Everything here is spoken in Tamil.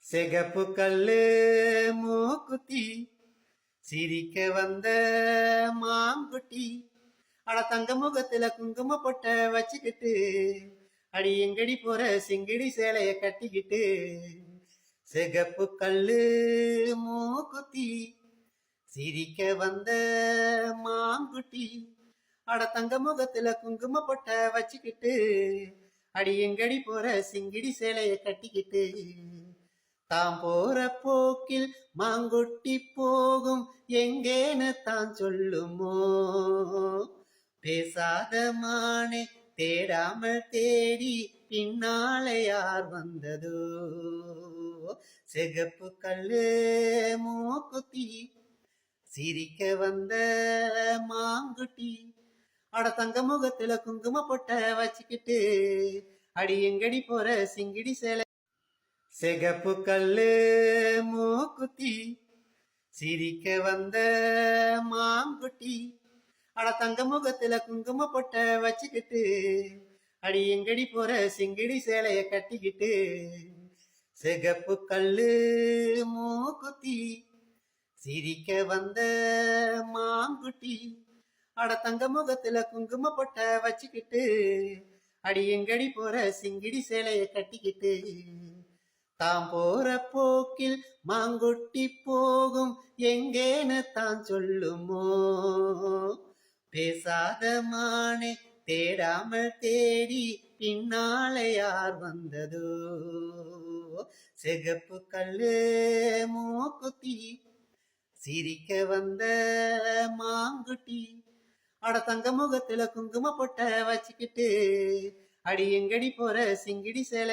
சிகப்பு கல்லு மூக்குத்தி சிரிக்க வந்த மாங்குட்டி அட தங்க முகத்துல குங்கும பொட்ட வச்சுக்கிட்டு அடி எங்கடி போற சிங்கிடி சேலைய கட்டிக்கிட்டு சிகப்பு கல்லு மூக்குத்தி சிரிக்க வந்த மாங்குட்டி அட தங்க முகத்துல குங்கும பொட்ட வச்சுக்கிட்டு அடி எங்கடி போற சிங்கிடி சேலைய கட்டிக்கிட்டு தாம் போற போக்கில் மாங்கொட்டி போகும் எங்கேன்னு தான் சொல்லுமோ பேசாத மானே தேடாமல் தேடி பின்னாலே யார் வந்ததோ சிகப்பு கல்லு மூக்குத்தி சிரிக்க வந்த மாங்குட்டி அட தங்க முகத்துல குங்கும பொட்ட வச்சுக்கிட்டு அடி எங்கடி போற சிங்கிடி சேலை சிகப்பு கல்லு மூக்குத்தி சிரிக்க வந்த மாங்குட்டி அட தங்க முகத்துல குங்கும பொட்ட வச்சுக்கிட்டு அடி எங்கடி போற சிங்கிடி சேலைய கட்டிக்கிட்டு சிகப்பு கல்லு மூக்குத்தி சிரிக்க வந்த மாங்குட்டி அட தங்க முகத்துல குங்கும பொட்ட வச்சுக்கிட்டு அடி எங்கடி போற சிங்கிடி சேலைய கட்டிக்கிட்டு தாம் போற போக்கில் மாங்கொட்டி போகும் எங்கேன்னு தான் சொல்லுமோ பேசாத மானே தேடாமல் தேடி பின்னாலே யார் வந்ததோ சிகப்பு கல்லு மூக்குத்தி சிரிக்க வந்த மாங்குட்டி அட தங்க முகத்துல குங்கும பொட்ட வச்சுக்கிட்டு அடி எங்கடி போற சிங்கிடி சேலை